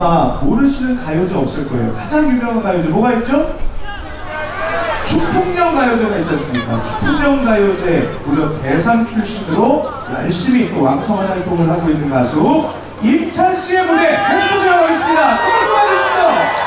모르시는 가요제 없을 거예요. 가장 유명한 가요제 뭐가 있죠? 추풍령 가요제가 있지 않습니까? 추풍령 가요제 무려 대상 출신으로 열심히 또 왕성한 활동을 하고 있는 가수 임찬 씨의 무대 계속 진행하겠습니다. 박수 받으시죠.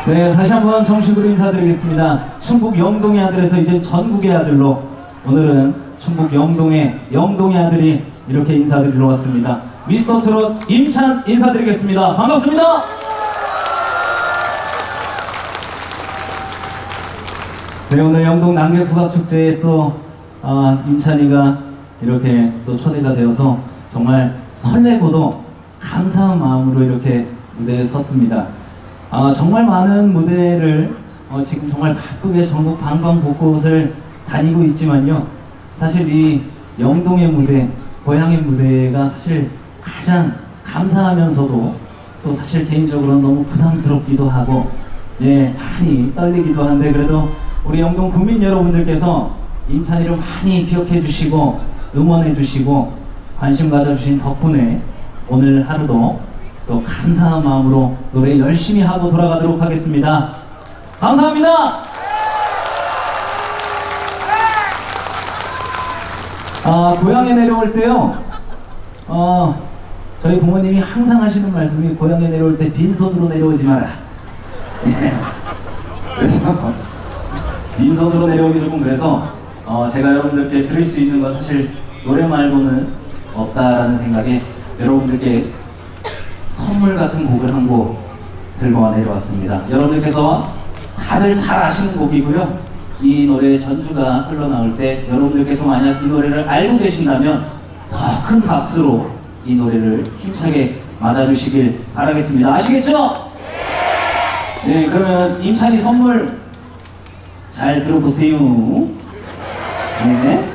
네, 다시 한번 정식으로 인사드리겠습니다. 충북 영동의 아들에서 이제 전국의 아들로 오늘은 충북 영동의 아들이 이렇게 인사드리러 왔습니다. 미스터 트롯 임찬 인사드리겠습니다. 반갑습니다. 네, 오늘 영동 남객국악축제에 또 임찬이가 이렇게 또 초대가 되어서 정말 설레고도 감사한 마음으로 이렇게 무대에 섰습니다. 정말 많은 무대를 지금 정말 바쁘게 전국 방방곳곳을 다니고 있지만요, 사실 이 영동의 무대, 고향의 무대가 사실 가장 감사하면서도 또 사실 개인적으로 너무 부담스럽기도 하고 많이 떨리기도 한데, 그래도 우리 영동 국민 여러분들께서 임찬이를 많이 기억해 주시고 응원해 주시고 관심 가져주신 덕분에 오늘 하루도 또 감사한 마음으로 노래 열심히 하고 돌아가도록 하겠습니다. 감사합니다. 고향에 내려올 때요. 저희 부모님이 항상 하시는 말씀이 고향에 내려올 때 빈손으로 내려오지 마라. 그래서 빈손으로 내려오기 조금 그래서 제가 여러분들께 드릴 수 있는 건 사실 노래 말고는 없다라는 생각에 여러분들께 선물 같은 곡을 한 곡 들고 내려왔습니다. 여러분들께서 다들 잘 아시는 곡이고요. 이 노래 전주가 흘러나올 때 여러분들께서 만약 이 노래를 알고 계신다면 더 큰 박수로 이 노래를 힘차게 맞아주시길 바라겠습니다. 아시겠죠? 네, 그러면 임찬이 선물 잘 들어보세요. 네.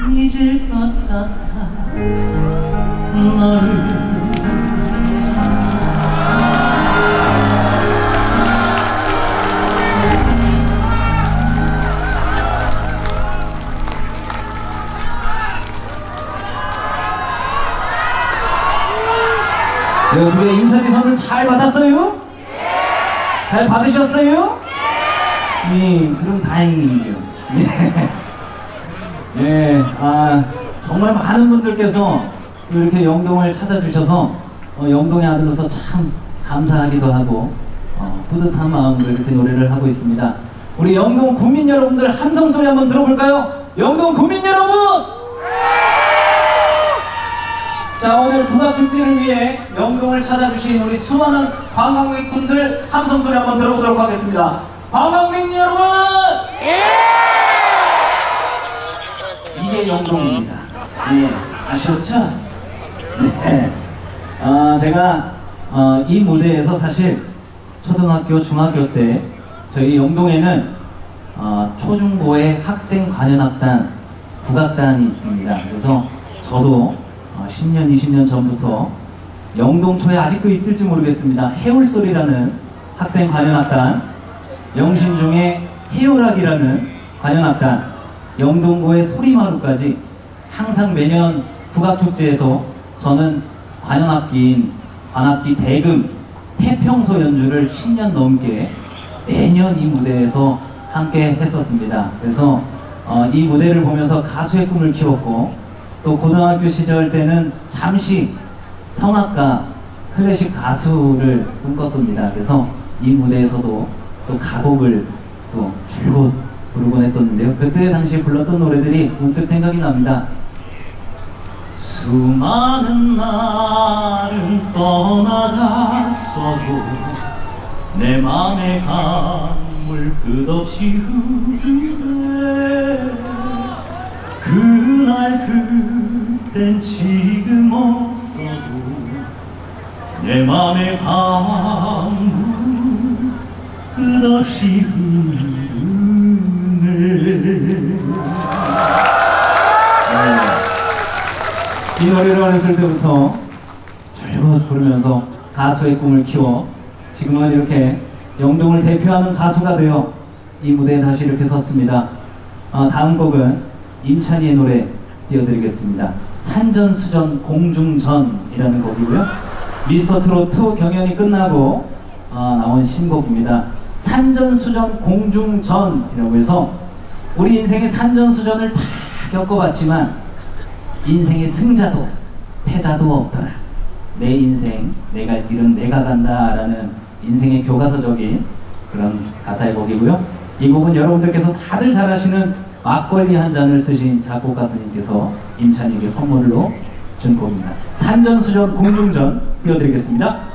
잊을 것 같아 너를. 네, 어떻게 임찬이 선물 잘 받았어요? 잘 받으셨어요? 네, 그럼 다행이에요. 네. 네, 정말 많은 분들께서 또 이렇게 영동을 찾아주셔서 영동의 아들로서 참 감사하기도 하고 뿌듯한 마음으로 이렇게 노래를 하고 있습니다. 우리 영동 구민 여러분들 함성 소리 한번 들어볼까요? 영동 구민 여러분! 자, 오늘 국악축제를 위해 영동을 찾아주신 우리 수많은 관광객분들 함성 소리 한번 들어보도록 하겠습니다. 관광객 여러분! 이게 영동입니다. 예, 아셨죠? 네. 제가 이 무대에서 사실 초등학교, 중학교 때 저희 영동에는 초중고의 학생 관현악단, 국악단이 있습니다. 그래서 저도 10년, 20년 전부터 영동초에 아직도 있을지 모르겠습니다. 해울소리라는 학생 관현악단, 영신중의 해울악이라는 관현악단, 영동고의 소리마루까지 항상 매년 국악축제에서 저는 관현악기인 관악기 대금 태평소 연주를 10년 넘게 매년 이 무대에서 함께 했었습니다. 그래서 이 무대를 보면서 가수의 꿈을 키웠고 또 고등학교 시절 때는 잠시 성악가 클래식 가수를 꿈꿨습니다. 그래서 이 무대에서도 또 가곡을 또 줄곧 부르곤 했었는데요. 그때 당시 불렀던 노래들이 문득 생각이 납니다. 수많은 날은 떠나갔어도 내 맘의 강물 끝없이 흐르네. 그날 그땐 지금 없어도 내 맘의 강물 끝없이 흐르네. 이 노래를 어렸을 때부터 줄곧 부르면서 가수의 꿈을 키워 지금은 이렇게 영동을 대표하는 가수가 되어 이 무대에 다시 이렇게 섰습니다. 다음 곡은 임찬희의 노래 띄워드리겠습니다. 산전수전 공중전이라는 곡이고요. 미스터트로트 경연이 끝나고 나온 신곡입니다. 산전수전 공중전이라고 해서 우리 인생의 산전수전을 다 겪어봤지만 인생의 승자도 패자도 없더라. 내 인생, 내 갈 길은 내가 간다 라는 인생의 교과서적인 그런 가사의 곡이고요. 이 곡은 여러분들께서 다들 잘 아시는 막걸리 한 잔을 쓰신 작곡 가수님께서 임찬희에게 선물로 준 곡입니다. 산전수전 공중전 띄워드리겠습니다.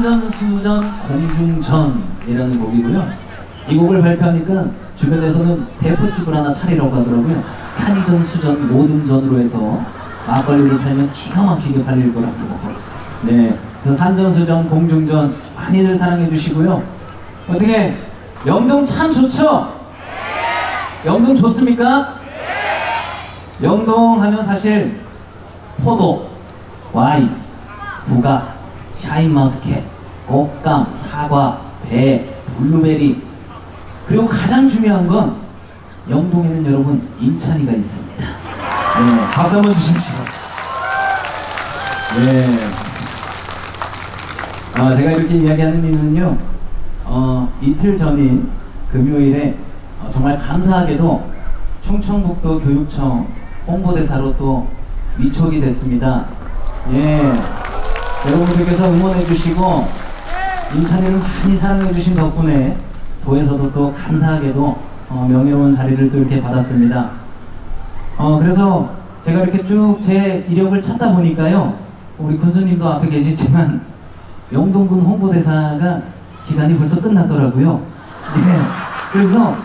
산전수전 공중전이라는 곡이고요. 이 곡을 발표하니까 주변에서는 대포집을 하나 차리라고 하더라고요. 산전수전 모든 전으로 해서 막걸리를 팔면 기가 막히게 팔릴 거라고. 네, 그래서 산전수전 공중전 많이들 사랑해 주시고요. 어떻게 영동 참 좋죠? 영동 좋습니까? 영동 하면 사실 포도, 와인, 부각, 샤인머스켓, 꽃감, 사과, 배, 블루베리, 그리고 가장 중요한 건 영동에는 여러분 임찬이가 있습니다. 네, 박수 한번 주십시오. 네. 제가 이렇게 이야기하는 이유는요, 이틀 전인 금요일에 정말 감사하게도 충청북도 교육청 홍보대사로 또 위촉이 됐습니다. 예, 여러분들께서 응원해주시고 임찬이를 많이 사랑해주신 덕분에 도에서도 또 감사하게도 명예로운 자리를 또 이렇게 받았습니다. 그래서 제가 이렇게 쭉 제 이력을 찾다 보니까요, 우리 군수님도 앞에 계시지만 영동군 홍보대사가 기간이 벌써 끝났더라고요. 네, 그래서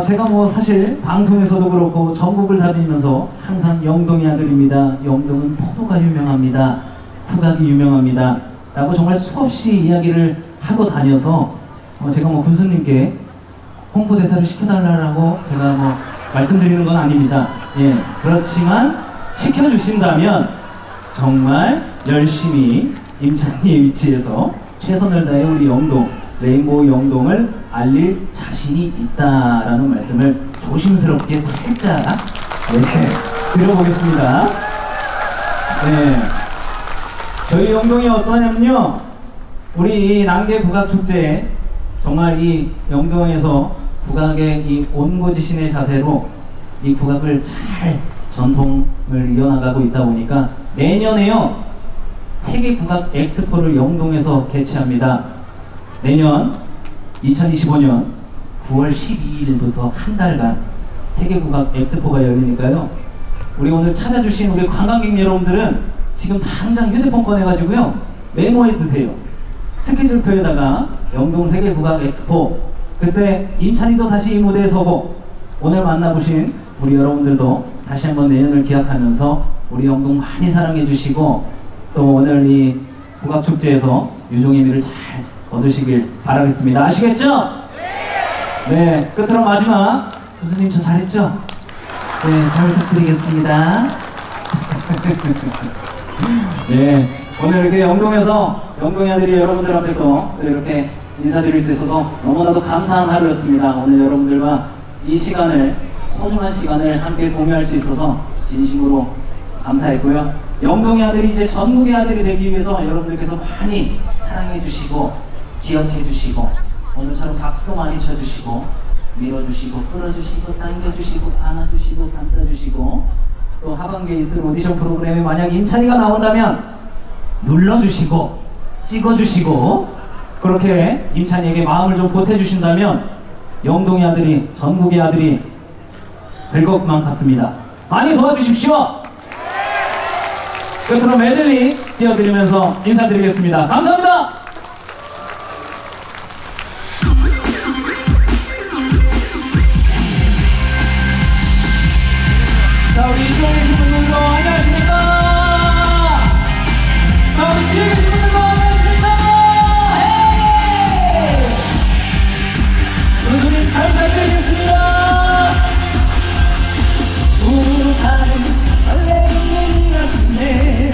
제가 뭐 사실 방송에서도 그렇고 전국을 다니면서 항상 영동이 아들입니다. 영동은 포도가 유명합니다. 국악이 유명합니다. 라고 정말 수없이 이야기를 하고 다녀서 제가 뭐 군수님께 홍보대사를 시켜달라고 제가 뭐 말씀드리는 건 아닙니다. 예, 그렇지만 시켜주신다면 정말 열심히 임찬이의 위치에서 최선을 다해 우리 영동, 레인보우 영동을 알릴 자신이 있다라는 말씀을 조심스럽게 살짝 드려보겠습니다. 네, 저희 영동이 어떠냐면요, 우리 이 난계 국악축제에 정말 이 영동에서 국악의 이 온고지신의 자세로 이 국악을 잘 전통을 이어나가고 있다 보니까 내년에요, 세계 국악 엑스포를 영동에서 개최합니다. 내년 2025년 9월 12일부터 한 달간 세계 국악 엑스포가 열리니까요, 우리 오늘 찾아주신 우리 관광객 여러분들은 지금 당장 휴대폰 꺼내가지고요 메모해 두세요. 스케줄표에다가 영동 세계 국악 엑스포, 그때 임찬이도 다시 이 무대에 서고 오늘 만나보신 우리 여러분들도 다시 한번 내년을 기약하면서 우리 영동 많이 사랑해 주시고 또 오늘 이 국악축제에서 유종의 미를 잘 얻으시길 바라겠습니다. 아시겠죠? 네, 끝으로 마지막 교수님 저 잘했죠? 네, 잘 부탁드리겠습니다. 네, 오늘 이렇게 영동에서 영동의 아들이 여러분들 앞에서 이렇게 인사드릴 수 있어서 너무나도 감사한 하루였습니다. 오늘 여러분들과 이 시간을, 소중한 시간을 함께 공유할 수 있어서 진심으로 감사했고요. 영동의 아들이 이제 전국의 아들이 되기 위해서 여러분들께서 많이 사랑해 주시고 기억해 주시고 오늘처럼 박수도 많이 쳐주시고 밀어주시고 끌어주시고 당겨주시고 안아주시고 감싸주시고 또 하반기에 있을 오디션 프로그램에 만약 임찬이가 나온다면 눌러주시고 찍어주시고 그렇게 임찬이에게 마음을 좀 보태주신다면 영동의 아들이 전국의 아들이 될 것만 같습니다. 많이 도와주십시오. 끝으로 메들리 띄워드리면서 인사드리겠습니다. 감사합니다. 자, 우리 이쪽에 계신 분들도 안녕하십니까? 자, 우리 뒤에 계신 분들도 안녕하십니까? 헤이! 교수님 잘 부탁드리겠습니다. 우울한 설레는 이 가슴에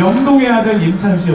영동의 아들 임찬 씨.